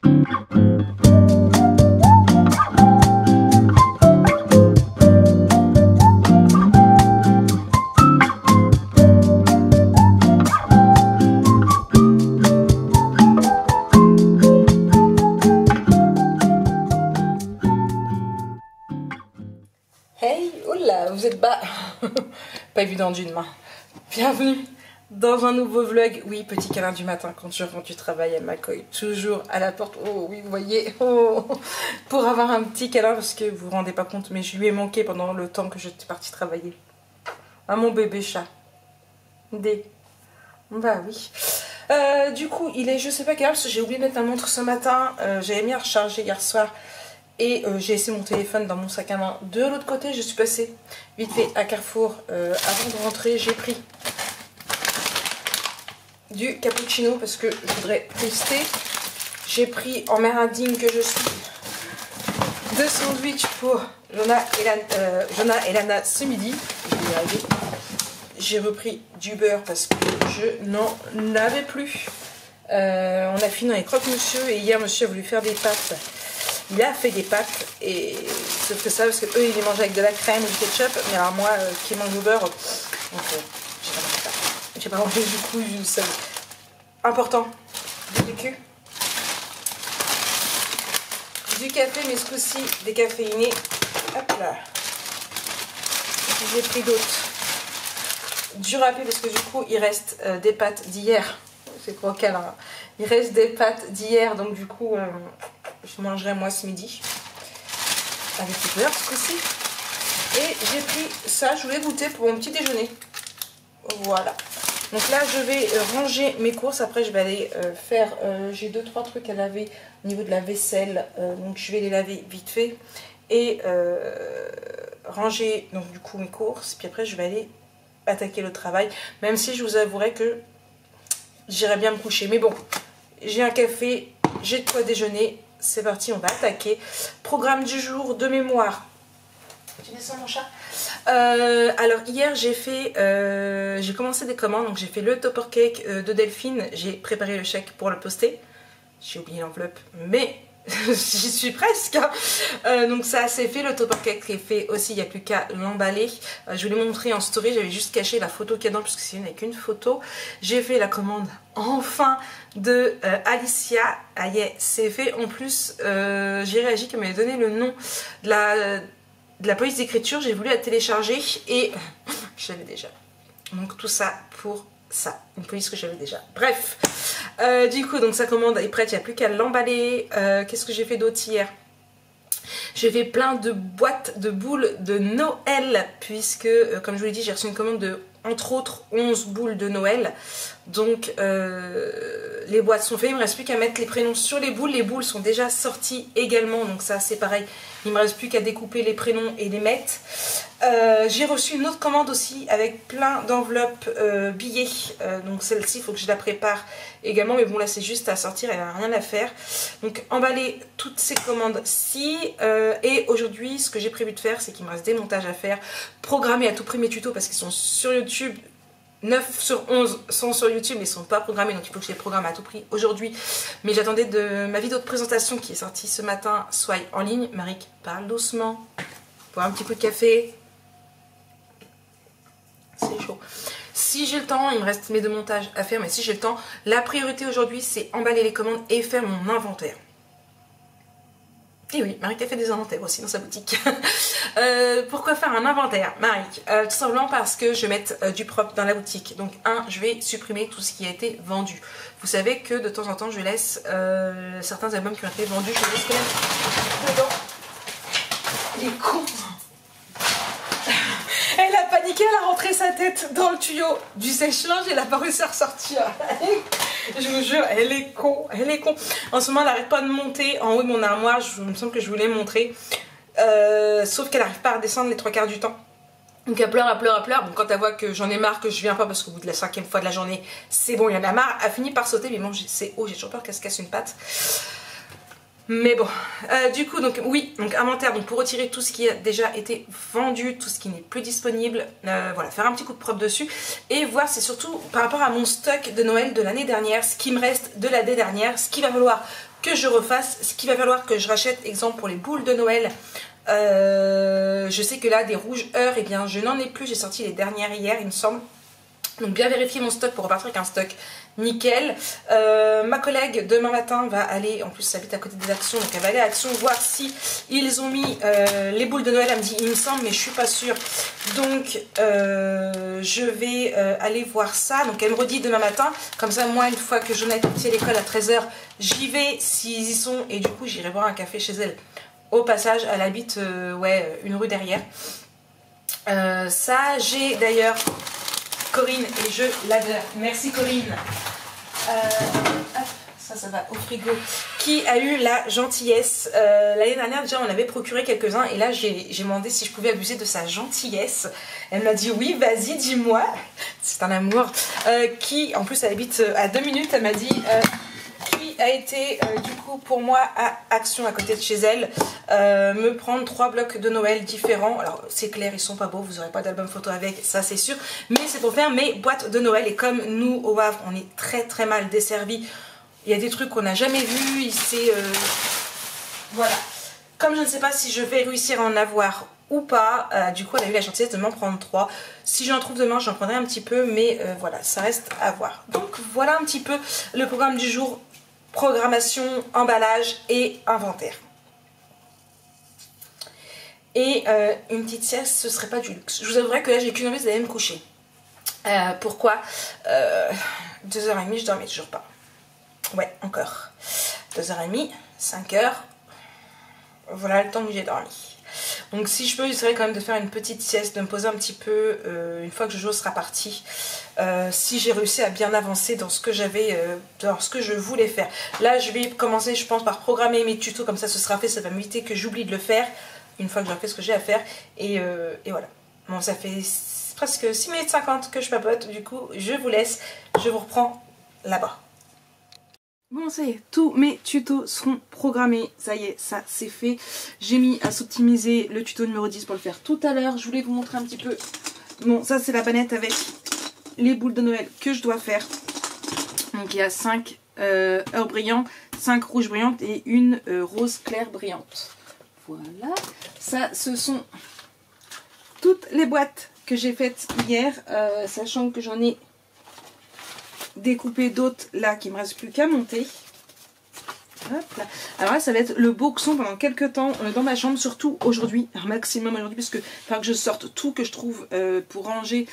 Hey, oula, vous êtes bas. Pas évident d'une main. Bienvenue dans un nouveau vlog. Oui, petit câlin du matin quand je rentre du travail, elle m'accueille toujours à la porte. Oh oui, vous voyez, oh, pour avoir un petit câlin parce que vous vous rendez pas compte, mais je lui ai manqué pendant le temps que j'étais partie travailler. Ah, mon bébé chat. Bah oui. Du coup, il est je sais pas quelle heure parce que j'ai oublié de mettre ma montre ce matin. J'avais mis à recharger hier soir. Et j'ai laissé mon téléphone dans mon sac à main. De l'autre côté, je suis passée vite fait à Carrefour. Avant de rentrer, j'ai pris du cappuccino parce que je voudrais tester. J'ai pris en mère indigne que je suis 2 sandwichs pour Jonah et Lana ce midi. Je vais y arriver. J'ai repris du beurre parce que je n'en avais plus. On a fini dans les croque-monsieur et hier, monsieur a voulu faire des pâtes. Il a fait des pâtes et sauf que ça parce que eux ils les mangent avec de la crème ou du ketchup, mais alors moi qui mange au beurre, donc j'ai pas mangé du coup du sel. Important, du vécu, du café mais ce coup-ci décaféiné. Hop là. J'ai pris d'autres. Du râpé parce que du coup il reste des pâtes d'hier. C'est croquant hein. Il reste des pâtes d'hier donc du coup je mangerai moi ce midi avec du beurre ce coup-ci. Et j'ai pris ça, je voulais goûter pour mon petit déjeuner. Voilà. Donc là je vais ranger mes courses. Après je vais aller faire, j'ai 2-3 trucs à laver au niveau de la vaisselle. Donc je vais les laver vite fait. Et ranger donc du coup mes courses. Puis après je vais aller attaquer le travail. Même si je vous avouerai que j'irai bien me coucher. Mais bon, j'ai un café, j'ai de quoi déjeuner. C'est parti, on va attaquer. Programme du jour de mémoire. Tu descends mon chat. Alors hier j'ai commencé des commandes. Donc j'ai fait le topper cake de Delphine. J'ai préparé le chèque pour le poster. J'ai oublié l'enveloppe, mais j'y suis presque. Donc ça c'est fait, le topper cake est fait aussi, il n'y a plus qu'à l'emballer. Je vous l'ai montré en story, j'avais juste caché la photo qu'il y a dedans puisque c'est une avec une photo. J'ai fait la commande enfin de Alicia. Ah yeah, c'est fait. En plus j'ai réagi qu'elle m'avait donné le nom de la police d'écriture. J'ai voulu la télécharger et je l'avais déjà. Donc tout ça pour ça, une police que j'avais déjà. Bref, du coup donc sa commande est prête, il n'y a plus qu'à l'emballer. Qu'est-ce que j'ai fait d'autre hier? J'ai fait plein de boîtes de boules de Noël puisque comme je vous l'ai dit j'ai reçu une commande de entre autres 11 boules de Noël. Donc les boîtes sont faites, il ne me reste plus qu'à mettre les prénoms sur les boules. Les boules sont déjà sorties également, donc ça c'est pareil, il ne me reste plus qu'à découper les prénoms et les mettre. J'ai reçu une autre commande aussi avec plein d'enveloppes billets, donc celle-ci il faut que je la prépare également, mais bon là c'est juste à sortir, elle n'a rien à faire. Donc emballer toutes ces commandes-ci, et aujourd'hui ce que j'ai prévu de faire c'est qu'il me reste des montages à faire, programmer à tout prix mes tutos parce qu'ils sont sur YouTube. 9 sur 11 sont sur YouTube mais ne sont pas programmés, donc il faut que je les programme à tout prix aujourd'hui. Mais j'attendais de ma vidéo de présentation qui est sortie ce matin soit en ligne. Maric, parle doucement. Bois un petit coup de café. C'est chaud. Si j'ai le temps, il me reste mes 2 montages à faire, mais si j'ai le temps, la priorité aujourd'hui c'est emballer les commandes et faire mon inventaire. Et oui, Maric a fait des inventaires aussi dans sa boutique. Pourquoi faire un inventaire, Maric? Tout simplement parce que je vais mettre du propre dans la boutique. Donc je vais supprimer tout ce qui a été vendu. Vous savez que de temps en temps je laisse certains albums qui ont été vendus, je les laisse quand même dedans. Il est con. Elle a paniqué, elle a rentré sa tête dans le tuyau du sèche-linge et elle a pas réussi à ressortir. Je vous jure, elle est con, elle est con. En ce moment, elle n'arrête pas de monter en haut de mon armoire, il me semble que je voulais montrer. Sauf qu'elle n'arrive pas à redescendre les 3/4 du temps. Donc elle pleure, elle pleure, elle pleure. Bon, quand elle voit que j'en ai marre, que je viens pas parce qu'au bout de la 5e fois de la journée, c'est bon, il y en a marre. Elle finit par sauter, mais bon, c'est haut, j'ai toujours peur qu'elle se casse une patte. Mais bon, du coup, donc oui, donc inventaire, donc pour retirer tout ce qui a déjà été vendu, tout ce qui n'est plus disponible, voilà, faire un petit coup de propre dessus et voir, c'est surtout par rapport à mon stock de Noël de l'année dernière, ce qui me reste de l'année dernière, ce qu'il va falloir que je refasse, ce qu'il va falloir que je rachète, exemple pour les boules de Noël. Je sais que là des rouges heures, eh bien je n'en ai plus, j'ai sorti les dernières hier il me semble. Donc bien vérifier mon stock pour repartir avec un stock nickel. Ma collègue demain matin va aller, en plus ça habite à côté des Actions, donc elle va aller à Action voir si ils ont mis les boules de Noël. Elle me dit il me semble mais je suis pas sûre. Donc je vais aller voir ça. Donc elle me redit demain matin. Comme ça moi une fois que j'en ai parti à l'école à 13 h, j'y vais s'ils y sont. Et du coup j'irai boire un café chez elle. Au passage, elle habite ouais, une rue derrière. Ça j'ai d'ailleurs Corinne et je l'adore. Merci Corinne. Hop, ça va au frigo. Qui a eu la gentillesse. L'année dernière déjà on avait procuré quelques-uns et là j'ai demandé si je pouvais abuser de sa gentillesse. Elle m'a dit oui vas-y dis-moi. C'est un amour. Qui en plus elle habite à 2 minutes. Elle m'a dit qui a été du coup pour moi à Action à côté de chez elle me prendre 3 blocs de Noël différents. Alors c'est clair ils sont pas beaux, vous n'aurez pas d'album photo avec, ça c'est sûr, mais c'est pour faire mes boîtes de Noël. Et comme nous au Havre on est très mal desservis, il y a des trucs qu'on n'a jamais vus, voilà. Comme je ne sais pas si je vais réussir à en avoir ou pas, du coup elle a eu la gentillesse de m'en prendre 3. Si j'en trouve demain j'en prendrai un petit peu, mais voilà, ça reste à voir. Donc voilà un petit peu le programme du jour. Programmation, emballage et inventaire. Et une petite sieste, ce serait pas du luxe. Je vous avouerai que là j'ai qu'une envie d'aller me coucher. Pourquoi 2h30, je dormais toujours pas. Ouais, encore. 2h30, 5h. Voilà le temps que j'ai dormi. Donc si je peux, j'essaierai quand même de faire une petite sieste, de me poser un petit peu une fois que Jojo sera parti. Si j'ai réussi à bien avancer dans ce que j'avais, dans ce que je voulais faire. Là je vais commencer je pense par programmer mes tutos, comme ça ce sera fait, ça va m'éviter que j'oublie de le faire une fois que j'aurai fait ce que j'ai à faire. Et voilà. Bon ça fait presque 6 minutes 50 que je papote, du coup je vous laisse, je vous reprends là-bas. Bon ça y est, tous mes tutos seront programmés, ça y est, ça c'est fait. J'ai mis à s'optimiser le tuto numéro 10 pour le faire tout à l'heure. Je voulais vous montrer un petit peu. Bon ça c'est la banette avec les boules de Noël que je dois faire. Donc il y a 5 heures brillantes, 5 rouges brillantes et une rose claire brillante. Voilà, ça ce sont toutes les boîtes que j'ai faites hier, sachant que j'en ai découpé d'autres là qui me reste plus qu'à monter. Hop là. Alors là ça va être le boxon pendant quelques temps dans ma chambre, surtout aujourd'hui, un maximum aujourd'hui, puisque il faut que je sorte tout que je trouve pour ranger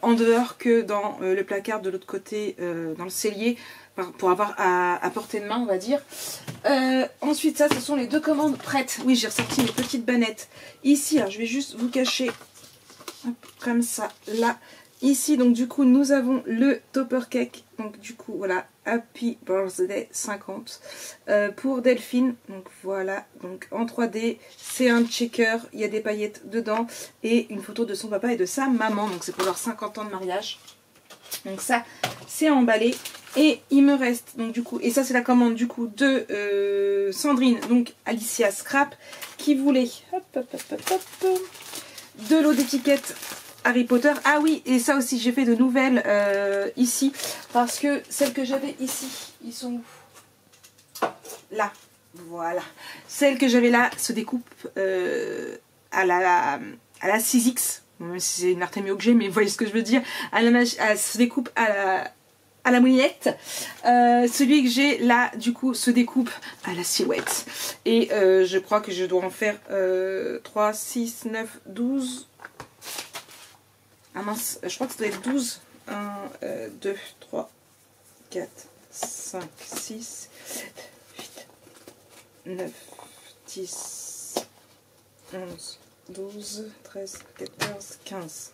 en dehors que dans le placard de l'autre côté, dans le cellier, pour avoir à portée de main on va dire. Ensuite ça ce sont les 2 commandes prêtes. Oui j'ai ressorti les petites bannettes ici. Alors je vais juste vous cacher hop, comme ça là. Ici donc du coup nous avons le topper cake, donc du coup voilà, Happy Birthday 50 pour Delphine. Donc voilà, donc en 3D, c'est un checker, il y a des paillettes dedans et une photo de son papa et de sa maman, donc c'est pour leurs 50 ans de mariage. Donc ça c'est emballé. Et il me reste donc du coup, et ça c'est la commande du coup de Sandrine, donc Alicia Scrap, qui voulait de l'eau d'étiquette Harry Potter. Ah oui, et ça aussi j'ai fait de nouvelles ici, parce que celles que j'avais ici, ils sont où? Là, voilà. Celles que j'avais là se découpent à la 6X, même si c'est une Artemio que j'ai, mais vous voyez ce que je veux dire, elle se découpe à la moulinette. Celui que j'ai là du coup se découpe à la silhouette. Et je crois que je dois en faire 3, 6, 9, 12. Ah mince, je crois que ça doit être 12. 1, 2, 3, 4, 5, 6, 7, 8, 9, 10, 11, 12, 13, 14, 15.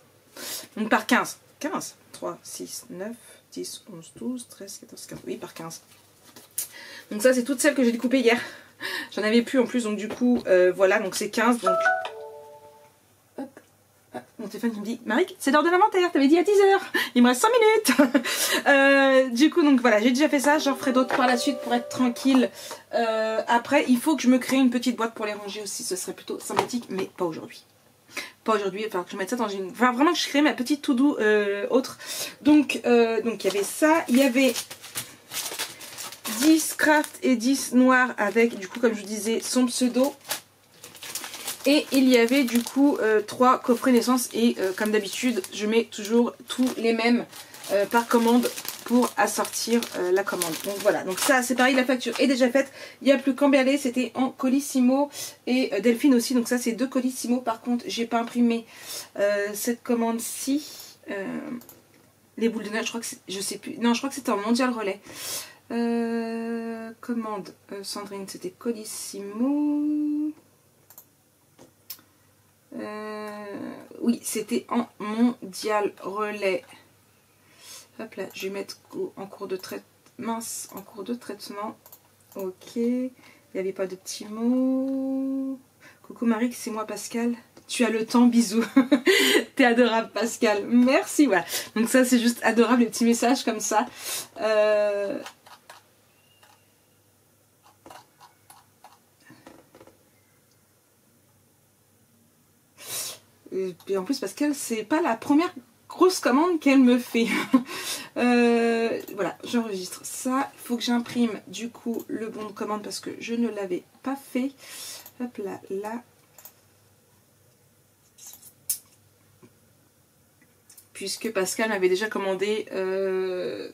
Donc par 15. 15. 3, 6, 9, 10, 11, 12, 13, 14, 15. Oui, par 15. Donc ça, c'est toutes celles que j'ai découpées hier. J'en avais plus en plus, donc du coup, voilà, donc c'est 15. Donc... Hop. Ah, mon téléphone qui me dit « Marie, c'est l'heure de l'inventaire, t'avais dit à 10 h, il me reste 5 minutes !» Du coup, donc voilà, j'ai déjà fait ça, j'en ferai d'autres par la suite pour être tranquille. Après, il faut que je me crée une petite boîte pour les ranger aussi, ce serait plutôt sympathique, mais pas aujourd'hui. Pas aujourd'hui, il va falloir que je mette ça dans une... Enfin, vraiment que je crée ma petite to-do autre. Donc il y avait ça, il y avait 10 craft et 10 noirs avec, du coup, comme je vous disais, son pseudo. Et il y avait du coup 3 coffrets naissance et comme d'habitude, je mets toujours tous les mêmes par commande pour assortir la commande. Donc voilà, donc ça c'est pareil, la facture est déjà faite. Il n'y a plus qu'Amberlé, c'était en Colissimo et Delphine aussi. Donc ça c'est 2 Colissimo. Par contre, j'ai pas imprimé cette commande-ci. Les boules de neige, je crois que c'est, je sais plus. Non, je crois que c'était en Mondial Relais. Commande Sandrine, c'était Colissimo. Oui, c'était en Mondial Relais. Hop là, je vais mettre en cours de traitement. Mince, en cours de traitement. Ok. Il n'y avait pas de petits mots. Coucou Marie, c'est moi Pascal. Tu as le temps, bisous. T'es adorable Pascal. Merci, voilà. Donc ça c'est juste adorable, les petits messages comme ça. Et en plus Pascal, c'est pas la première grosse commande qu'elle me fait. Voilà, j'enregistre ça. Il faut que j'imprime du coup le bon de commande parce que je ne l'avais pas fait. Hop là, là. Puisque Pascal m'avait déjà commandé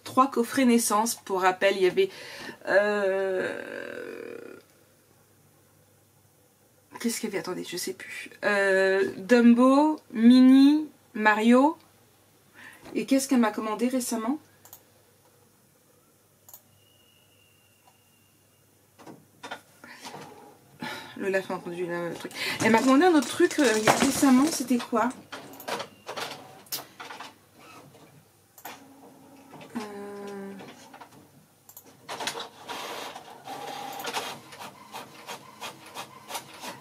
3 coffrets naissance. Pour rappel, il y avait... Qu'est-ce qu'il y avait? Attendez, je sais plus. Dumbo, Mini, Mario. Et qu'est-ce qu'elle m'a commandé récemment? Le laf a entendu le truc. Elle m'a commandé un autre truc récemment, c'était quoi?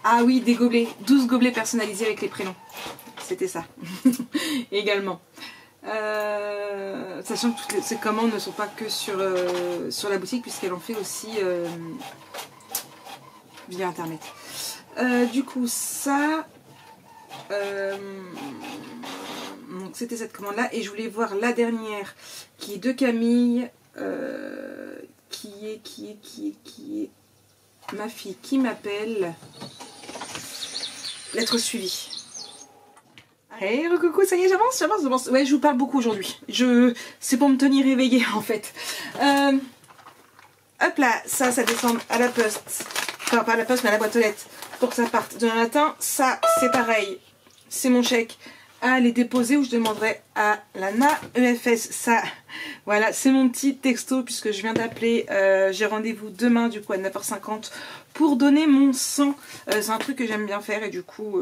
Ah oui, des gobelets. 12 gobelets personnalisés avec les prénoms. C'était ça. Également. Sachant que toutes ces commandes ne sont pas que sur la boutique, puisqu'elle en fait aussi via internet. Du coup, ça... donc c'était cette commande là. Et je voulais voir la dernière, qui est de Camille, qui est ma fille qui m'appelle. Lettre suivie. Hey, coucou, ça y est, j'avance. Ouais, je vous parle beaucoup aujourd'hui. C'est pour me tenir éveillée en fait. Hop là, ça descend à la poste. Enfin, pas à la poste, mais à la boîte aux lettres. Pour que ça parte demain matin. Ça, c'est pareil. C'est mon chèque à aller déposer où je demanderai à l'ANA EFS. Ça, voilà, c'est mon petit texto puisque je viens d'appeler. J'ai rendez-vous demain du coup à 9h50 pour donner mon sang. C'est un truc que j'aime bien faire et du coup...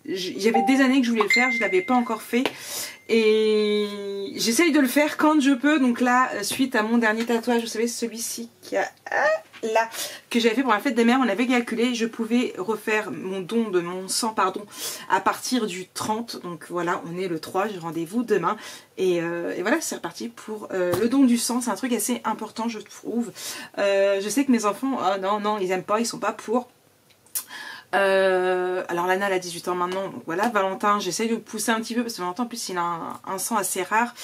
il y avait des années que je voulais le faire, je ne l'avais pas encore fait et j'essaye de le faire quand je peux. Donc là, suite à mon dernier tatouage, vous savez, celui-ci qui a là, que j'avais fait pour la fête des mères, on avait calculé, je pouvais refaire mon don de mon sang, pardon, à partir du 30. Donc voilà, on est le 3, j'ai rendez-vous demain et voilà, c'est reparti pour le don du sang. C'est un truc assez important, je trouve. Je sais que mes enfants, oh non, ils aiment pas, ils sont pas pour. Alors Lana elle a 18 ans maintenant, donc voilà. Valentin, j'essaye de le pousser un petit peu parce que Valentin en plus il a un sang assez rare.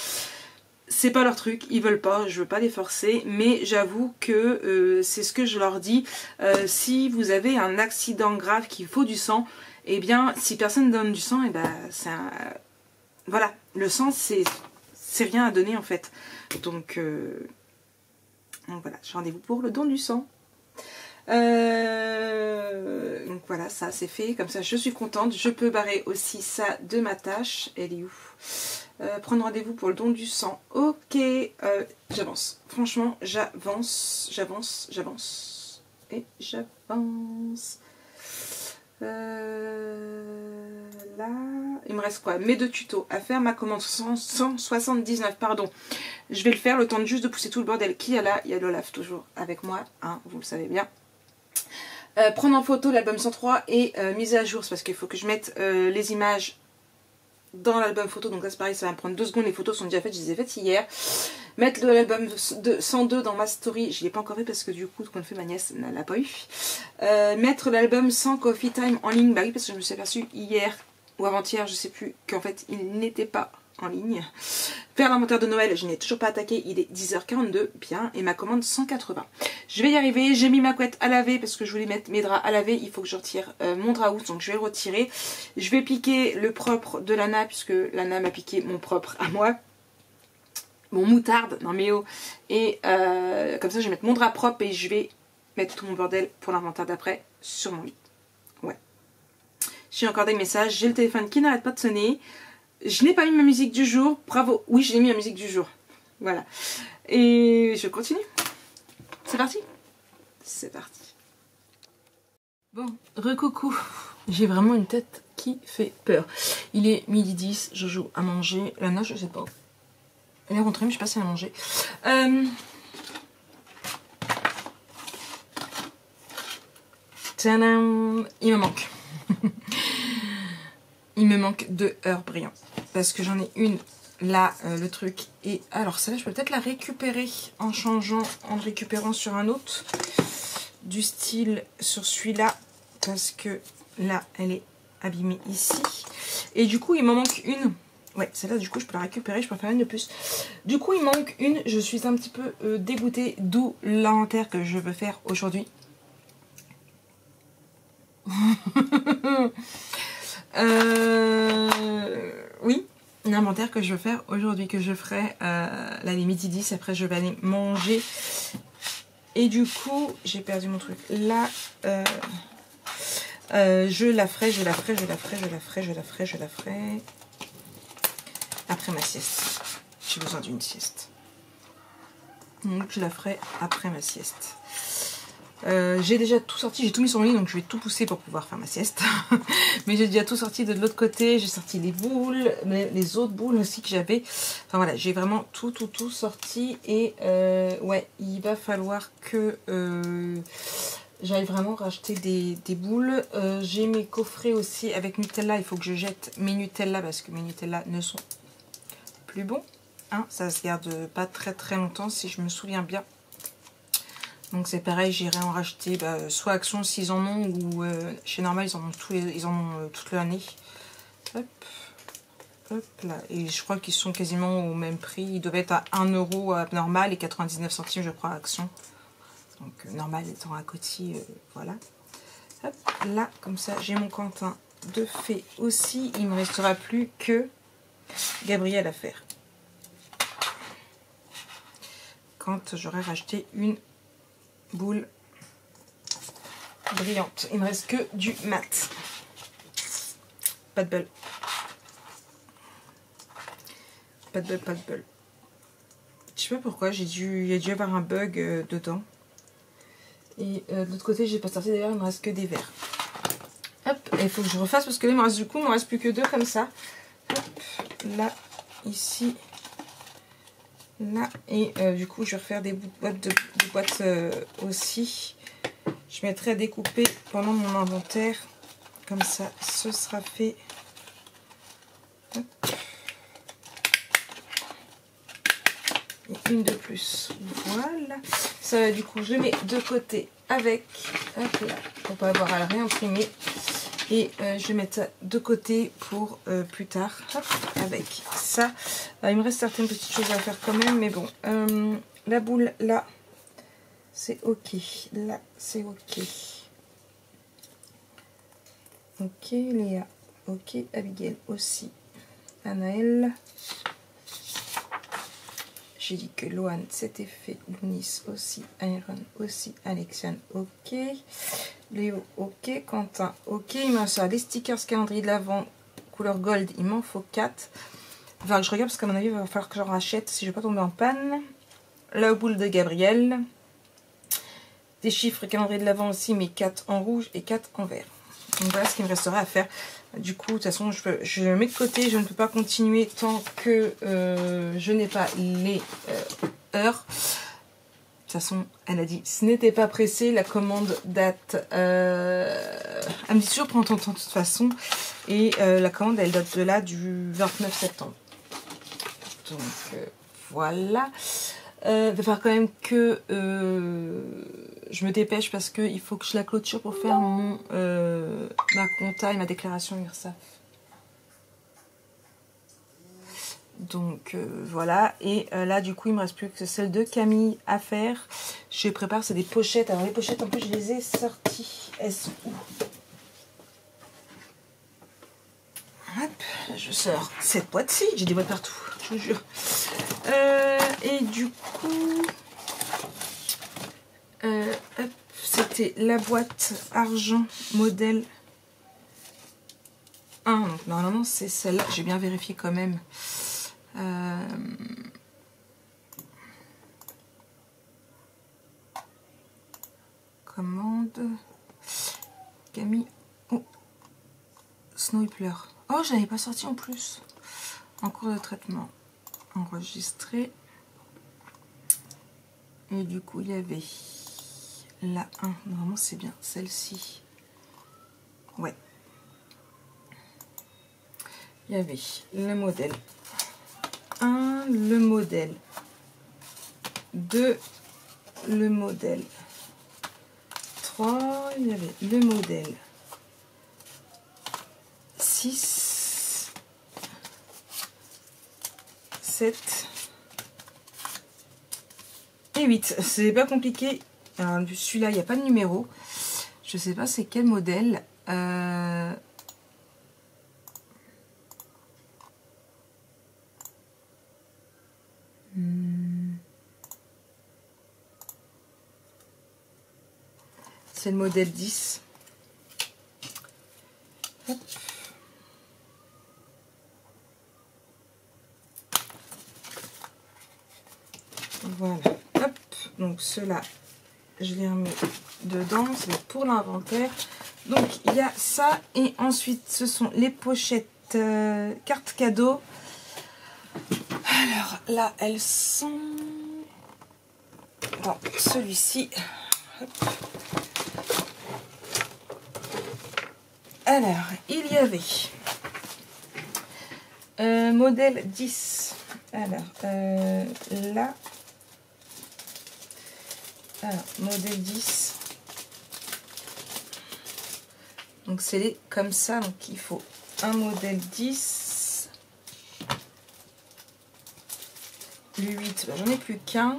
C'est pas leur truc, ils veulent pas, je veux pas les forcer, mais j'avoue que c'est ce que je leur dis. Si vous avez un accident grave qu'il faut du sang, eh bien si personne donne du sang, eh ben c'est un... voilà, le sang c'est rien à donner en fait. Donc voilà, j'ai rendez-vous pour le don du sang. Donc voilà, ça c'est fait, comme ça je suis contente. Je peux barrer aussi ça de ma tâche. Elle est où? Prendre rendez-vous pour le don du sang. Ok, j'avance. Franchement, j'avance et j'avance. Là, il me reste quoi? Mes 2 tutos à faire. Ma commande 179, pardon. Je vais le faire le temps juste de pousser tout le bordel qu'il y a là. Il y a l'Olaf toujours avec moi, hein, vous le savez bien. Prendre en photo l'album 103 et mise à jour, c'est parce qu'il faut que je mette les images dans l'album photo. Donc là c'est pareil, ça va me prendre 2 secondes, les photos sont déjà faites, je les ai faites hier. Mettre l'album 102 dans ma story, je ne l'ai pas encore fait parce que du coup, quand on fait, ma nièce ne l'a pas eu. Mettre l'album 100 Coffee Time en ligne, bah oui, parce que je me suis aperçue hier ou avant-hier, je sais plus, qu'en fait il n'était pas en ligne. Faire l'inventaire de Noël, je n'ai toujours pas attaqué, il est 10h42, bien, et ma commande 180. Je vais y arriver, j'ai mis ma couette à laver parce que je voulais mettre mes draps à laver, il faut que je retire mon drap housse, donc je vais le retirer. Je vais piquer le propre de Lana puisque Lana m'a piqué mon propre à moi. Mon moutarde, non mais oh, et comme ça je vais mettre mon drap propre et je vais mettre tout mon bordel pour l'inventaire d'après sur mon lit. Ouais. J'ai encore des messages, j'ai le téléphone qui n'arrête pas de sonner. Je n'ai pas mis ma musique du jour, bravo, oui j'ai mis ma musique du jour. Voilà. Et je continue. C'est parti. C'est parti. Bon, recoucou. J'ai vraiment une tête qui fait peur. Il est 12h10, je joue à manger. Lana, je sais pas. Elle est rentrée, mais je sais pas si elle a mangé. Tadam, il me manque. Il me manque 2 heures brillantes. Parce que j'en ai une là, le truc. Et alors, celle-là, je peux peut-être la récupérer en changeant, en le récupérant sur un autre. Du style sur celui-là. Parce que là, elle est abîmée ici. Et du coup, il m'en manque une. Ouais, celle-là, du coup, je peux la récupérer. Je peux en faire une de plus. Du coup, il manque une. Je suis un petit peu dégoûtée. D'où l'inventaire que je veux faire aujourd'hui. Oui, l'inventaire que je veux faire aujourd'hui, que je ferai là, les midi 10, après je vais aller manger. Et du coup, j'ai perdu mon truc. Là, je la ferai après ma sieste. J'ai besoin d'une sieste. Donc je la ferai après ma sieste. J'ai déjà tout sorti, j'ai tout mis sur mon lit, donc je vais tout pousser pour pouvoir faire ma sieste. Mais j'ai déjà tout sorti de l'autre côté, j'ai sorti les boules, mais les autres boules aussi que j'avais. Enfin voilà, j'ai vraiment tout sorti. Et ouais, il va falloir que j'aille vraiment racheter des boules. J'ai mes coffrets aussi avec Nutella, il faut que je jette mes Nutella parce que mes Nutella ne sont plus bons. Hein, ça se garde pas très longtemps si je me souviens bien. Donc c'est pareil, j'irai en racheter soit Action s'ils en ont, ou chez Normal ils en ont toute l'année. Hop, hop là. Et je crois qu'ils sont quasiment au même prix. Ils doivent être à 1 € à Normal et 99 centimes je crois à Action. Donc Normal étant à côté, voilà. Hop, là comme ça j'ai mon Quentin de fait aussi. Il ne me restera plus que Gabriel à faire. Quand j'aurai racheté une boule brillante. Il me reste que du mat. Pas de bol. Pas de bol. Je sais pas pourquoi, il y a dû avoir un bug dedans. Et de l'autre côté, j'ai pas sorti d'ailleurs, il me reste que des verres. Hop, il faut que je refasse parce que là, il me reste il me reste plus que 2 comme ça. Hop, là, ici. Là, et du coup, je vais refaire des boîtes aussi. Je mettrai à découper pendant mon inventaire. Comme ça, ce sera fait. Hop. Et une de plus. Voilà. Ça, du coup, je mets de côté avec. Hop là. Pour pas avoir à le réimprimer. Et je vais mettre ça de côté pour plus tard. Hop, avec ça. Il me reste certaines petites choses à faire quand même. Mais bon. La boule là. C'est ok. Là, c'est ok. Ok, Léa. Ok, Abigail aussi. Anaël. J'ai dit que Loane c'était fait. Lounis aussi. Iron aussi. Alexiane, ok. Léo, ok. Quentin, ok. Il me reste les stickers calendrier de l'Avent couleur gold. Il m'en faut 4. Il va falloir que je regarde parce qu'à mon avis, il va falloir que j'en rachète si je ne vais pas tomber en panne. La boule de Gabriel. Des chiffres calendrier de l'Avent aussi, mais 4 en rouge et 4 en vert. Donc voilà ce qu'il me restera à faire. Du coup, de toute façon, je le mets de côté. Je ne peux pas continuer tant que je n'ai pas les heures. De toute façon, elle a dit, ce n'était pas pressé. La commande date... elle me dit toujours, prends ton temps de toute façon. Et la commande, elle date de là, du 29 septembre. Donc, voilà. Il va falloir quand même que je me dépêche parce qu'il faut que je la clôture pour faire ma compta et ma déclaration URSSAF. Donc voilà, et là du coup il me reste plus que celle de Camille à faire. Je prépare, c'est des pochettes. Alors les pochettes en plus je les ai sorties. Hop, je sors cette boîte-ci, j'ai des boîtes partout, je vous jure. Et du coup, hop, c'était la boîte argent modèle 1. Donc normalement c'est celle-là, j'ai bien vérifié quand même. Commande Camille. Oh, Snow il pleure. Oh, je l'avais pas sorti en plus. En cours de traitement. Enregistré. Et du coup, il y avait la 1. Normalement, c'est bien celle-ci. Ouais. Il y avait le modèle 1, le modèle 2, le modèle 3, il y avait le modèle 6, 7 et 8. C'est pas compliqué. Alors, celui-là, il n'y a pas de numéro. Je sais pas c'est quel modèle. C'est le modèle 10. Hop. Voilà. Hop. Donc ceux-là, je les remets dedans. C'est pour l'inventaire. Donc il y a ça. Et ensuite, ce sont les pochettes cartes cadeaux. Alors là, elles sont dans celui-ci. Alors, il y avait modèle 10. Alors, là. Alors, modèle 10. Donc, c'est comme ça. Donc, il faut un modèle 10. Le 8, ben, j'en ai plus qu'un.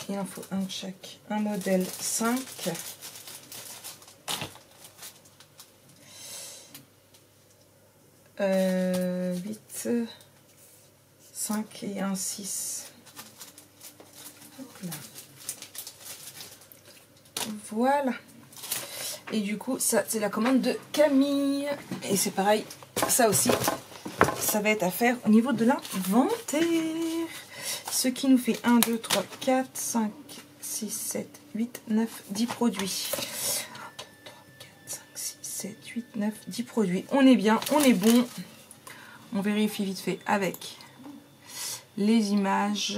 Il en faut un de chaque. Un modèle 5. 8, 5 et un 6. Hop là. Voilà. Et du coup, ça, c'est la commande de Camille. Et c'est pareil, ça aussi, ça va être à faire au niveau de l'inventaire. Ce qui nous fait 1, 2, 3, 4, 5, 6, 7, 8, 9, 10 produits. 7, 8, 9, 10 produits. On est bien, on est bon. On vérifie vite fait avec les images.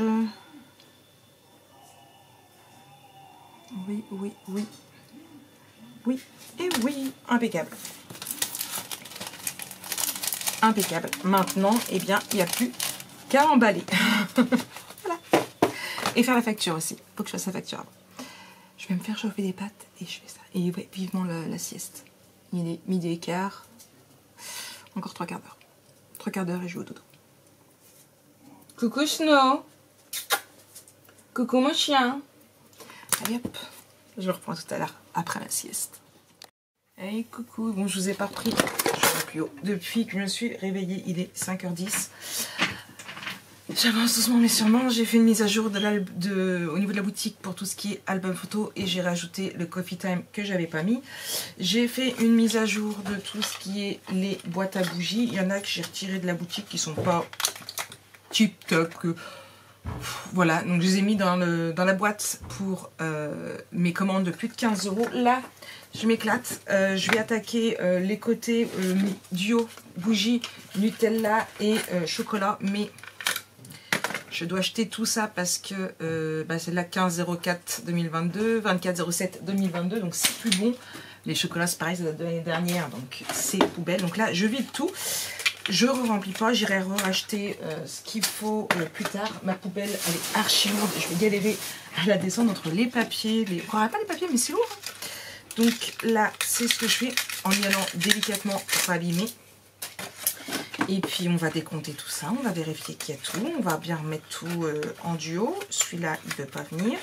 Oui, oui, oui. Oui et oui. Impeccable. Impeccable. Maintenant, eh bien, il n'y a plus qu'à emballer. Voilà. Et faire la facture aussi. Il faut que je fasse la facture avant. Je vais me faire chauffer des pâtes et je fais ça. Et ouais, vivement la sieste. Il est midi et quart. Encore 3 quarts d'heure. 3 quarts d'heure et je vais au dodo. Coucou Snow. Coucou mon chien. Allez hop. Je reprends tout à l'heure après la sieste. Hey coucou. Bon, je vous ai pas repris. Je suis plus haut. Depuis que je me suis réveillée, il est 5h10. J'avance doucement mais sûrement. J'ai fait une mise à jour au niveau de la boutique pour tout ce qui est album photo et j'ai rajouté le coffee time que j'avais pas mis. J'ai fait une mise à jour de tout ce qui est les boîtes à bougies. Il y en a que j'ai retiré de la boutique qui sont pas tip-top. Voilà, donc je les ai mis dans la boîte pour mes commandes de plus de 15 €. Là, je m'éclate. Je vais attaquer les côtés duo, bougie, Nutella et chocolat, mais je dois acheter tout ça parce que c'est la 15/04/2022, 24/07/2022, donc c'est plus bon. Les chocolats, c'est pareil, ça date de l'année dernière, donc c'est poubelle. Donc là, je vide tout. Je ne remplis pas, j'irai racheter ce qu'il faut plus tard. Ma poubelle, elle est archi lourde. Je vais galérer à la descendre entre les papiers. Pas les papiers, mais c'est lourd. Donc là, c'est ce que je fais en y allant délicatement pour pas abîmer. Et puis on va décompter tout ça, on va vérifier qu'il y a tout, on va bien remettre tout en duo. Celui-là, il ne veut pas venir.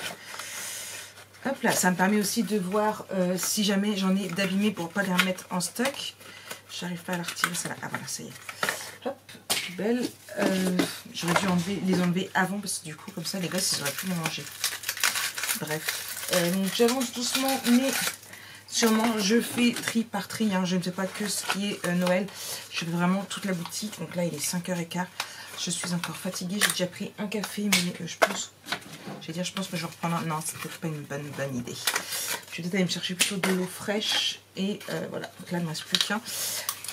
Hop là, ça me permet aussi de voir si jamais j'en ai d'abîmés pour ne pas les remettre en stock. J'arrive pas à la retirer, ça là. Ah voilà, ça y est. Hop, poubelle. J'aurais dû les enlever avant parce que du coup, comme ça, les gosses, ils auraient pu manger. Bref. Donc j'avance doucement, mais sûrement je fais tri par tri. Hein. Je ne fais pas que ce qui est Noël. Je fais vraiment toute la boutique. Donc là, il est 5h15. Je suis encore fatiguée. J'ai déjà pris un café, mais je pense... je pense que je vais reprendre... Non, c'est peut-être pas une bonne idée. Je vais peut-être aller me chercher plutôt de l'eau fraîche. Et voilà, donc là, il ne me reste plus qu'un.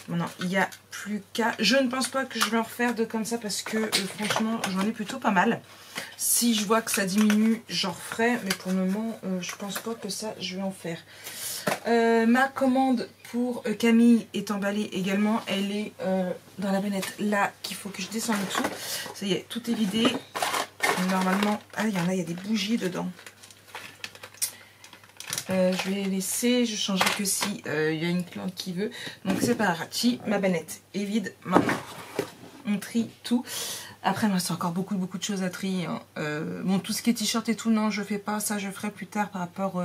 Maintenant, il n'y a plus qu'à... Je ne pense pas que je vais en refaire de comme ça parce que franchement, j'en ai plutôt pas mal. Si je vois que ça diminue, j'en referai. Mais pour le moment, je pense pas que ça, je vais en faire. Ma commande pour Camille est emballée également. Elle est dans la bennette là qu'il faut que je descende en dessous. Ça y est, tout est vidé. Normalement, ah, il y a des bougies dedans. Je vais les laisser, je changerai que si il y a une cliente qui veut. Donc c'est pas grave. Ma bennette est vide maintenant. On trie tout. Après, il me reste encore beaucoup de choses à trier. Hein. Bon, tout ce qui est t-shirt et tout, non, je fais pas. Ça, je ferai plus tard par rapport...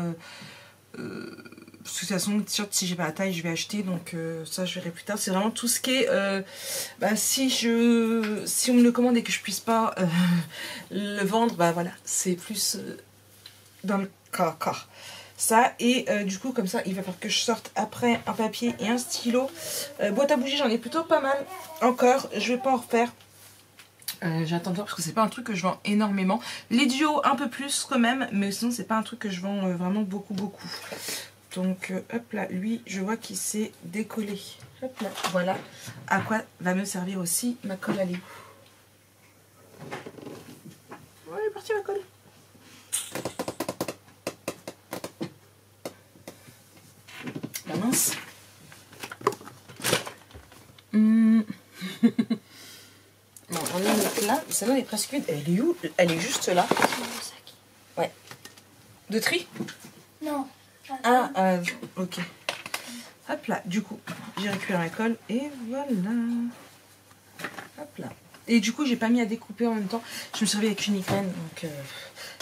parce que de toute façon, le t-shirt, si j'ai pas la taille, je vais acheter. Donc ça, je verrai plus tard. C'est vraiment tout ce qui est... si on me le commande et que je puisse pas le vendre, bah voilà. C'est plus dans le corps. Ça, et du coup, comme ça, il va falloir que je sorte après un papier et un stylo. Boîte à bougies, j'en ai plutôt pas mal. Encore, je vais pas en refaire. J'attends de voir parce que c'est pas un truc que je vends énormément. Les duos, un peu plus quand même, mais sinon, c'est pas un truc que je vends vraiment beaucoup. Donc, hop là, lui, je vois qu'il s'est décollé. Hop là, voilà à quoi va me servir aussi ma colle à l'égout. Ouais, elle est partie ma colle. La mince. Bon, on est une là. Celle-là, elle est presque vide. Elle est où? Elle est juste là. Ouais. De tri? Non. Ah, ok. Hop là, du coup, j'ai récupéré ma colle et voilà. Hop là. Et du coup, j'ai pas mis à découper en même temps. Je me suis servi avec une Uniquen, donc...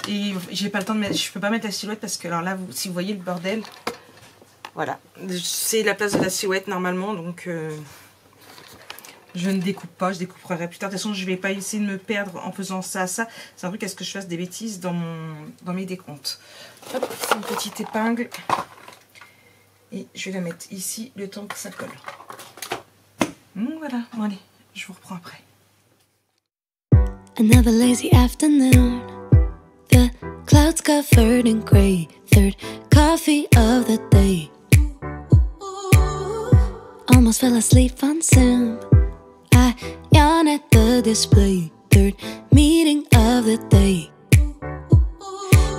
et j'ai pas le temps de mettre... Je peux pas mettre la silhouette parce que, alors là, si vous voyez le bordel... Voilà. C'est la place de la silhouette, normalement, donc... je ne découpe pas, je découperai plus tard. De toute façon, je vais pas essayer de me perdre en faisant ça. C'est un truc à ce que je fasse des bêtises dans mes décomptes. Hop, une petite épingle. Et je vais la mettre ici le temps que ça colle. Donc voilà, bon allez, je vous reprends après. Another lazy afternoon. The clouds covered in grey. Third coffee of the day. Almost fell asleep on Zoom. I yawn at the display. Third meeting of the day.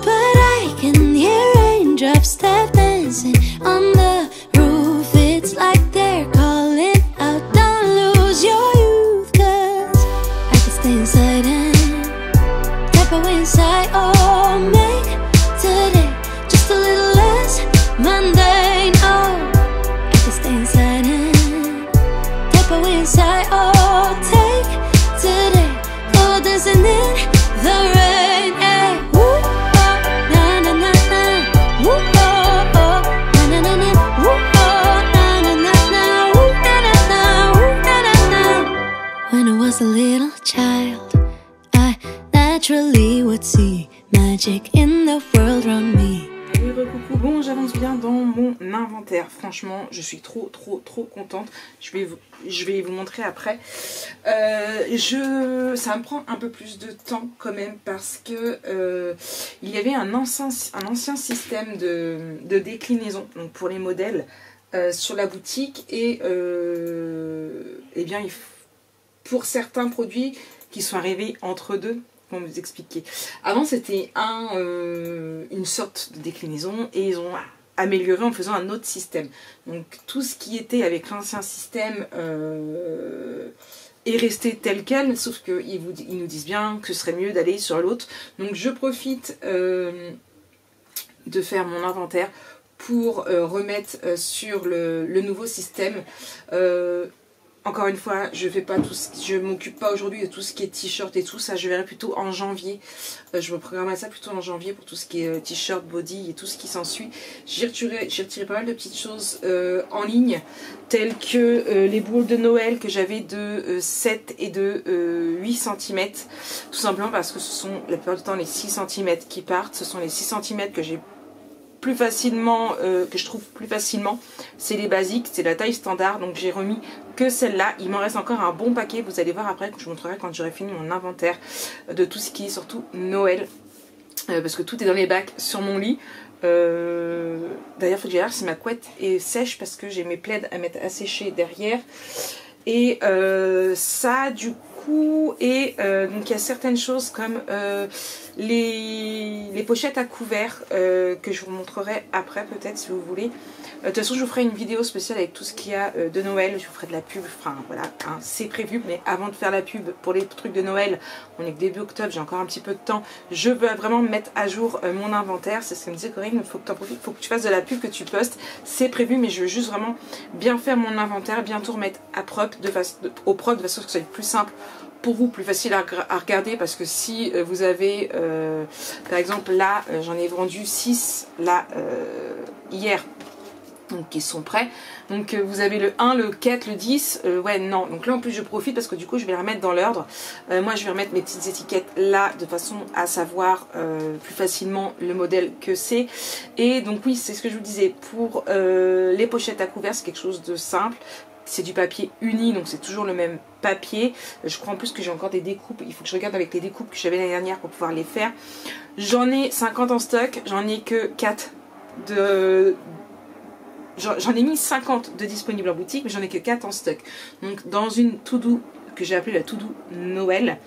But I can hear raindrops tap dancing on the roof. It's like they're calling out, don't lose your youth. Cause I can stay inside and tap away inside. Oh, make today just a little less mundane. Oh, I can stay inside and tap away inside. Oh, take today, oh, dancing in the rain. Yeah. Woo, oh, na na na na. Woo, oh, oh, na na na na. Woo, oh, na na na na. Woo, na na na. Woo, na na na. When I was a little child, I naturally would see magic in the world around me. Coucou, bon, j'avance bien dans mon inventaire. Franchement, je suis trop contente. Je vais vous montrer après. Ça me prend un peu plus de temps quand même parce que il y avait un ancien système de déclinaison donc pour les modèles sur la boutique et eh bien pour certains produits qui sont arrivés entre deux. Comment vous expliquer. Avant c'était une sorte de déclinaison et ils ont amélioré en faisant un autre système. Donc tout ce qui était avec l'ancien système est resté tel quel, sauf qu'ils nous disent bien que ce serait mieux d'aller sur l'autre. Donc je profite de faire mon inventaire pour remettre sur le nouveau système. encore une fois, je m'occupe pas aujourd'hui de tout ce qui est t-shirt et tout ça, je verrai plutôt en janvier. Je me programmerai ça plutôt en janvier pour tout ce qui est t-shirt, body et tout ce qui s'ensuit. J'ai retiré pas mal de petites choses en ligne, telles que les boules de Noël que j'avais de 7 et de 8 cm. Tout simplement parce que ce sont la plupart du temps les 6 cm qui partent. Ce sont les 6 cm que j'ai plus facilement, que je trouve plus facilement. C'est les basiques, c'est la taille standard, donc j'ai remis que celle-là. Il m'en reste encore un bon paquet, vous allez voir après, que je vous montrerai quand j'aurai fini mon inventaire de tout ce qui est surtout Noël, parce que tout est dans les bacs sur mon lit. D'ailleurs il faut que j'aille voir si ma couette est sèche, parce que j'ai mes plaids à mettre à sécher derrière. Et ça du coup, et donc il y a certaines choses comme les pochettes à couverts que je vous montrerai après peut-être si vous voulez. De toute façon je vous ferai une vidéo spéciale avec tout ce qu'il y a de Noël, je vous ferai de la pub, enfin voilà, hein, c'est prévu, mais avant de faire la pub pour les trucs de Noël, on est que début octobre, j'ai encore un petit peu de temps, je veux vraiment mettre à jour mon inventaire, c'est ce que me disait Corinne, il faut que tu en profites, il faut que tu fasses de la pub, que tu postes, c'est prévu, mais je veux juste vraiment bien faire mon inventaire, bien tout remettre à propre, au propre, de façon que ce soit plus simple pour vous, plus facile à regarder, parce que si vous avez par exemple là j'en ai vendu 6 là hier, donc qui sont prêts, donc vous avez le 1, le 4, le 10, ouais non, donc là en plus je profite parce que du coup je vais les remettre dans l'ordre. Moi je vais remettre mes petites étiquettes là de façon à savoir plus facilement le modèle que c'est. Et donc oui, c'est ce que je vous disais, pour les pochettes à couverts c'est quelque chose de simple. C'est du papier uni, donc c'est toujours le même papier. Je crois en plus que j'ai encore des découpes. Il faut que je regarde avec les découpes que j'avais l'année dernière pour pouvoir les faire. J'en ai 50 en stock. J'en ai que 4 de... J'en ai mis 50 de disponibles en boutique, mais j'en ai que 4 en stock. Donc dans une to-do que j'ai appelée la to-do Noël,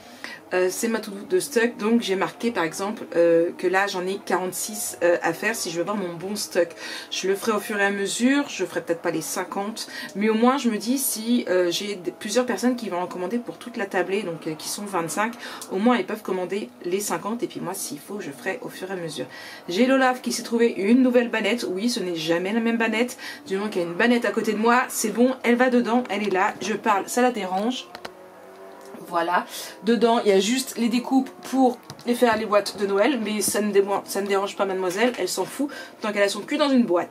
c'est ma to-do de stock. Donc j'ai marqué par exemple que là j'en ai 46 à faire si je veux avoir mon bon stock. Je le ferai au fur et à mesure, je ferai peut-être pas les 50, mais au moins je me dis si j'ai plusieurs personnes qui vont en commander pour toute la tablée, donc qui sont 25, au moins ils peuvent commander les 50 et puis moi s'il faut je ferai au fur et à mesure. J'ai l'Olaf qui s'est trouvé une nouvelle bannette, oui ce n'est jamais la même bannette, du moment qu'il y a une bannette à côté de moi c'est bon, elle va dedans, elle est là, je parle, ça la dérange. Voilà, dedans il y a juste les découpes pour les faire les boîtes de Noël, mais ça ne dérange pas mademoiselle, elle s'en fout tant qu'elle a son cul dans une boîte.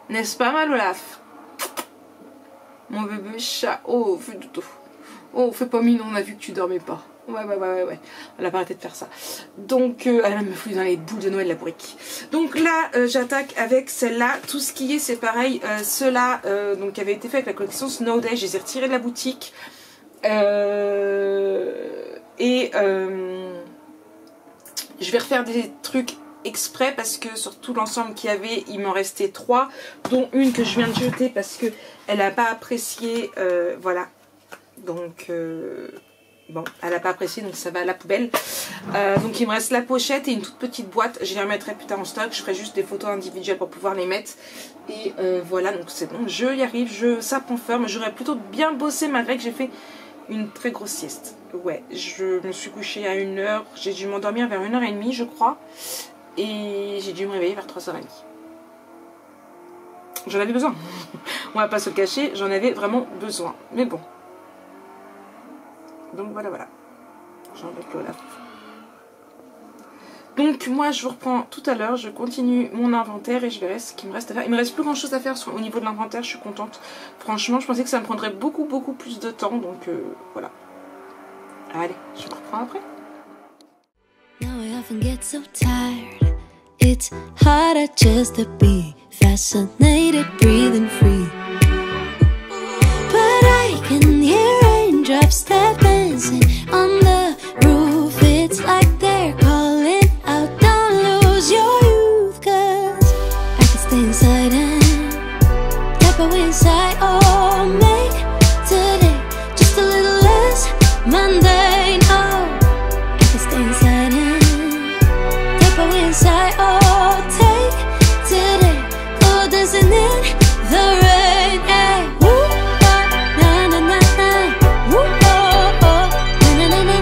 N'est-ce pas ma Olaf? Mon bébé chat, oh fais dodo. Oh fais pas mignon, on a vu que tu dormais pas. Ouais. Elle a pas arrêté de faire ça. Donc elle va me fouiller dans les boules de Noël la bourrique. Donc là j'attaque avec celle-là. Tout ce qui est c'est pareil. Ceux-là donc qui avaient été fait avec la collection Snow Day, je les ai retirés de la boutique. Je vais refaire des trucs exprès parce que sur tout l'ensemble qu'il y avait il m'en restait 3, dont une que je viens de jeter parce que elle n'a pas apprécié, voilà, donc bon elle n'a pas apprécié donc ça va à la poubelle. Donc il me reste la pochette et une toute petite boîte, je les remettrai plus tard en stock, je ferai juste des photos individuelles pour pouvoir les mettre. Et voilà, donc c'est bon, je y arrive, ça prend forme. J'aurais plutôt bien bossé malgré que j'ai fait une très grosse sieste. Ouais, je me suis couchée à 1h, j'ai dû m'endormir vers 1h30 je crois, et j'ai dû me réveiller vers 3h30. J'en avais besoin, on va pas se le cacher, j'en avais vraiment besoin, mais bon. Donc voilà, j'embête Olaf. Donc moi je vous reprends tout à l'heure, je continue mon inventaire et je verrai ce qu'il me reste à faire. Il me reste plus grand chose à faire au niveau de l'inventaire, je suis contente. Franchement je pensais que ça me prendrait beaucoup plus de temps, donc voilà. Allez, je vous reprends après. Now I often get so tired. It's harder just to be fascinated, breathing free. But I can hear raindrops tap dancing on the roof. It's like they're calling out, don't lose your youth, 'cause I can stay inside and tap away inside. Oh, make today just a little less mundane. Oh, I can stay inside and tap away inside. Oh, take today, go dancing in the rain. Hey, woo, na na na na, woo, oh, oh, na na na na.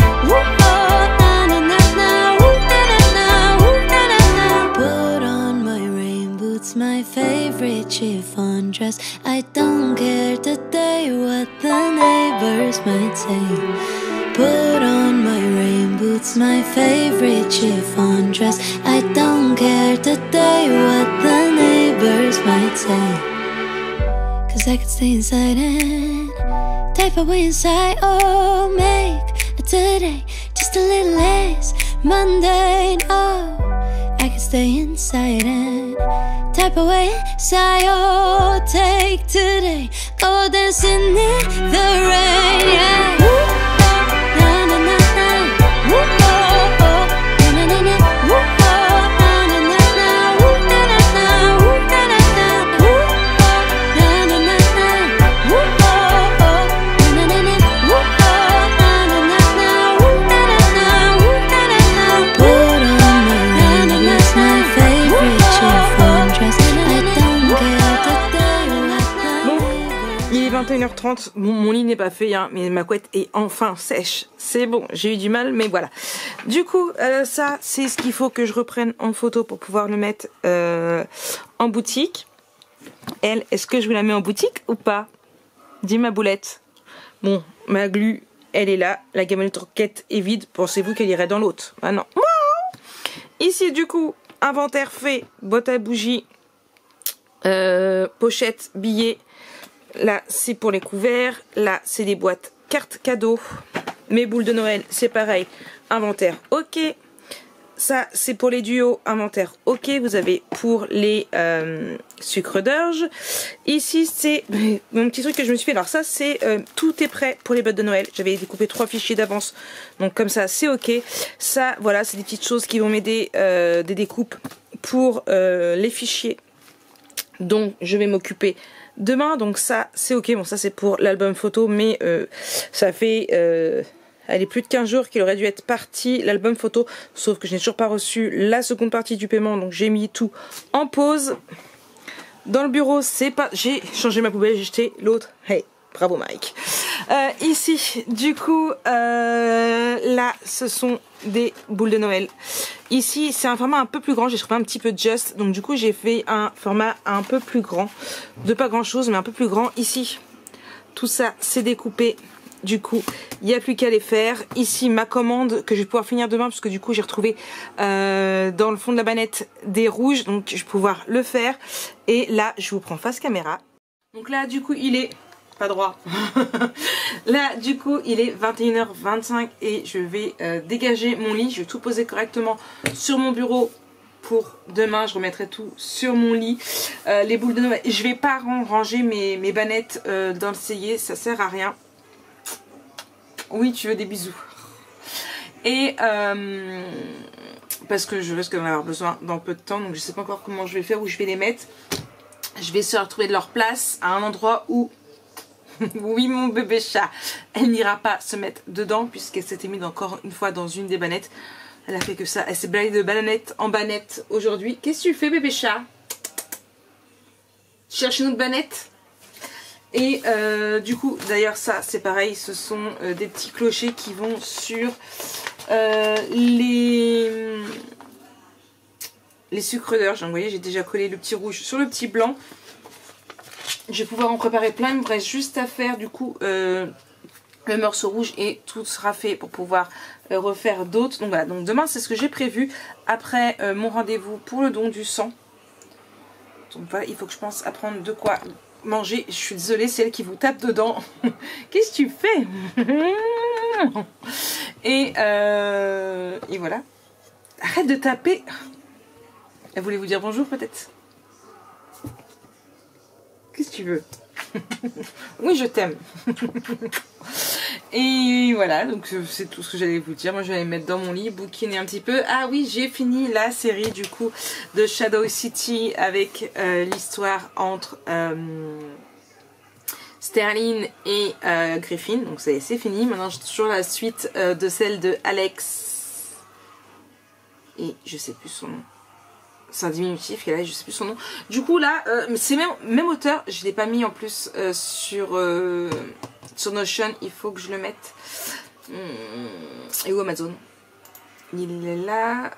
boots, my favorite chiffon dress. I don't care today what the neighbors might say. Put on my rain boots, my favorite chiffon dress. I don't care today what the neighbors might say. Cause I could stay inside and type away inside. Oh, make a today just a little less mundane. Oh, I could stay inside and type away inside. Oh, take today, go dancing in the rain. Yeah. Na na na na. Woo, oh, oh. Na na na. Woo, oh. Na na na na. Woo, na na na. Woo, na na na. Woo, oh. Na na na na. Woo, oh, oh. Na na na. Woo, oh. Na na na na. Woo, na na na. Woo, na na na. Put on my rain boots, my favorite chiffon dress. I don't care today what Il est 21h30, mon lit n'est pas fait, hein, mais ma couette est enfin sèche. C'est bon, j'ai eu du mal, mais voilà. Du coup, ça, c'est ce qu'il faut que je reprenne en photo pour pouvoir le mettre en boutique. Elle, est-ce que je vous la mets en boutique ou pas? Dis ma boulette. Bon, ma glu, elle est là. La gamelle roquette est vide. Pensez-vous qu'elle irait dans l'autre? Ah non. Ici, du coup, inventaire fait, boîte à bougies, pochette, billets. Là, c'est pour les couverts. Là, c'est des boîtes cartes cadeaux. Mes boules de Noël, c'est pareil. Inventaire, ok. Ça, c'est pour les duos. Inventaire, ok. Vous avez pour les sucres d'orge. Ici, c'est mon petit truc que je me suis fait. Alors ça, c'est tout est prêt pour les boîtes de Noël. J'avais découpé 3 fichiers d'avance. Donc comme ça, c'est ok. Ça, voilà, c'est des petites choses qui vont m'aider, des découpes pour les fichiers. Donc, je vais m'occuper demain. Donc ça, c'est ok. Bon, ça, c'est pour l'album photo. Mais ça fait... elle est plus de 15 jours qu'il aurait dû être parti, l'album photo. Sauf que je n'ai toujours pas reçu la seconde partie du paiement. Donc j'ai mis tout en pause. Dans le bureau, c'est pas... J'ai changé ma poubelle, j'ai jeté l'autre. Hey, bravo Mike. Ici, du coup, là, ce sont des boules de Noël. Ici, c'est un format un peu plus grand. J'ai trouvé un petit peu juste. Donc du coup, j'ai fait un format un peu plus grand. De pas grand chose, mais un peu plus grand. Ici, tout ça, c'est découpé. Du coup, il n'y a plus qu'à les faire. Ici, ma commande que je vais pouvoir finir demain, parce que du coup, j'ai retrouvé dans le fond de la banette des rouges. Donc, je vais pouvoir le faire. Et là, je vous prends face caméra. Donc là, du coup, il est... Pas droit. Là, du coup, il est 21h25 et je vais dégager mon lit. Je vais tout poser correctement sur mon bureau pour demain. Je remettrai tout sur mon lit. Les boules de Noël. Je vais pas ranger mes bannettes dans le cellier. Ça sert à rien. Oui, tu veux des bisous. Et parce que je risque d'en avoir besoin dans peu de temps. Donc je sais pas encore comment je vais faire, où je vais les mettre. Je vais essayer de retrouver de leur place à un endroit où... oui, mon bébé chat, elle n'ira pas se mettre dedans puisqu'elle s'était mise encore une fois dans une des bannettes. Elle a fait que ça. Elle s'est baladée de banette en banette aujourd'hui. Qu'est-ce que tu fais, bébé chat? Tu cherches une autre banette? Et du coup, d'ailleurs, ça, c'est pareil. Ce sont des petits clochers qui vont sur les sucres d'orge. Donc, vous voyez, j'ai déjà collé le petit rouge sur le petit blanc. Je vais pouvoir en préparer plein. Il me reste juste à faire du coup le morceau rouge et tout sera fait pour pouvoir refaire d'autres. Donc voilà, donc demain c'est ce que j'ai prévu après mon rendez-vous pour le don du sang. Donc voilà, il faut que je pense à prendre de quoi manger. Je suis désolée, c'est elle qui vous tape dedans. Qu'est-ce que tu fais? Et voilà. Arrête de taper. Elle voulait vous dire bonjour peut-être? Qu'est-ce que tu veux? Oui, je t'aime. Et voilà, donc c'est tout ce que j'allais vous dire. Moi, je vais me mettre dans mon lit, bouquiner un petit peu. Ah oui, j'ai fini la série du coup de Shadow City avec l'histoire entre Sterling et Griffin. Donc c'est fini. Maintenant, j'ai toujours la suite de celle de Alex. Et je sais plus son nom. C'est un diminutif et là je sais plus son nom. Du coup là c'est même auteur. Je l'ai pas mis en plus sur Notion. Il faut que je le mette. Et où Amazon? il est là.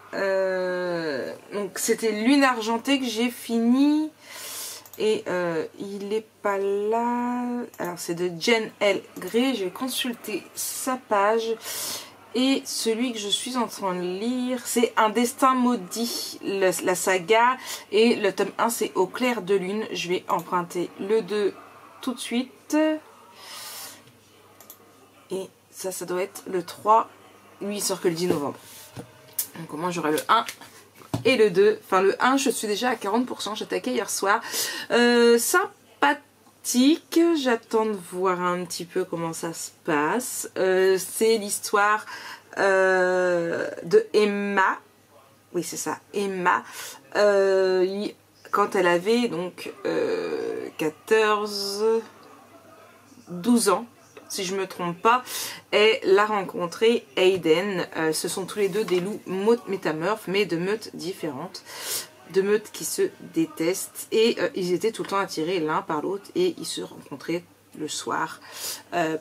Donc c'était Lune argentée que j'ai fini. Et il est pas là. Alors c'est de Jen L. Gray. Je vais consulter sa page. Et celui que je suis en train de lire, c'est Un destin maudit, la saga. Et le tome 1, c'est Au clair de lune. Je vais emprunter le 2 tout de suite. Et ça doit être le 3. Lui, il sort que le 10 novembre. Donc au moins, j'aurai le 1 et le 2. Enfin, le 1, je suis déjà à 40%. J'ai attaqué hier soir. Sympathique. J'attends de voir un petit peu comment ça se passe. C'est l'histoire de Emma. Oui, c'est ça, Emma. Quand elle avait donc 12 ans, si je me trompe pas, elle a rencontré Aiden. Ce sont tous les deux des loups métamorphes, mais de meutes différentes. De meutes qui se détestent. Et ils étaient tout le temps attirés l'un par l'autre. Et ils se rencontraient le soir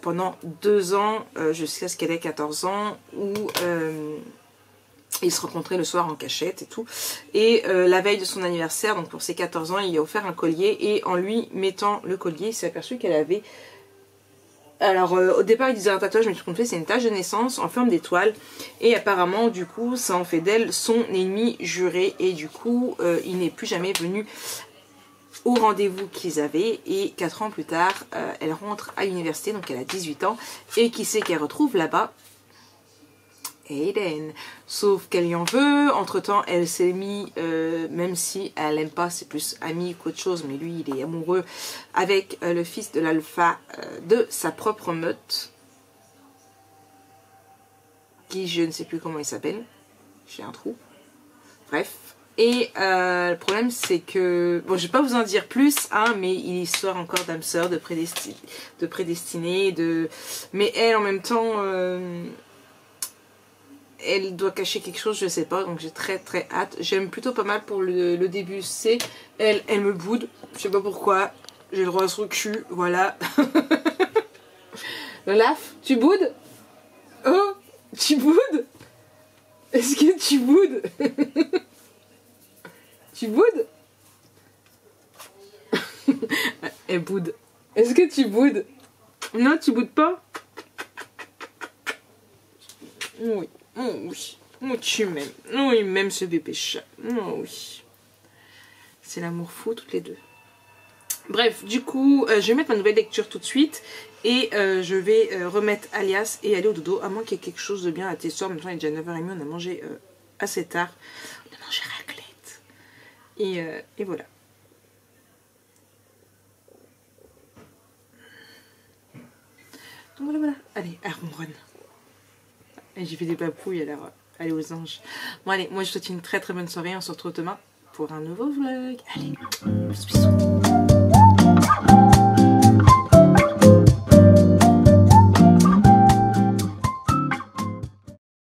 pendant 2 ans, jusqu'à ce qu'elle ait 14 ans, où ils se rencontraient le soir en cachette et tout. Et la veille de son anniversaire, donc pour ses 14 ans, il lui a offert un collier. Et en lui mettant le collier, il s'est aperçu qu'elle avait... Alors au départ il disait un tatouage, mais je me suis trompée, c'est une tache de naissance en forme d'étoile. Et apparemment du coup ça en fait d'elle son ennemi juré. Et du coup il n'est plus jamais venu au rendez-vous qu'ils avaient. Et 4 ans plus tard elle rentre à l'université, donc elle a 18 ans. Et qui c'est qu'elle retrouve là-bas? Aiden. Sauf qu'elle y en veut. Entre temps elle s'est mis, même si elle n'aime pas, c'est plus ami qu'autre chose, mais lui il est amoureux avec le fils de l'alpha de sa propre meute, qui je ne sais plus comment il s'appelle, j'ai un trou, bref. Et le problème c'est que, bon je vais pas vous en dire plus, hein, mais il sort encore d'âme sœur, de prédestiné, mais elle en même temps... elle doit cacher quelque chose, je sais pas, donc j'ai très très hâte. J'aime plutôt pas mal pour le début, c'est elle me boude, je sais pas pourquoi, j'ai le droit à ce cul, voilà. Olaf, tu boudes? Oh, tu boudes? Est-ce que tu boudes? Tu boudes? Elle boude. Est-ce que tu boudes? Non, tu boudes pas? Oui. Oh oui, oh, tu m'aimes. Oh, il m'aime ce bébé chat. Oh oui. C'est l'amour fou toutes les deux. Bref, du coup, je vais mettre ma nouvelle lecture tout de suite. Et je vais remettre Alias et aller au dodo. À moins qu'il y ait quelque chose de bien à tes soirs. Maintenant, il est déjà 9h30. On a mangé assez tard. On a mangé raclette. Et voilà. Donc voilà. Allez, à ronronne. Et j'ai fait des papouilles, alors allez aux anges. Bon allez, moi je te souhaite une très très bonne soirée. On se retrouve demain pour un nouveau vlog. Allez, bisous bisous.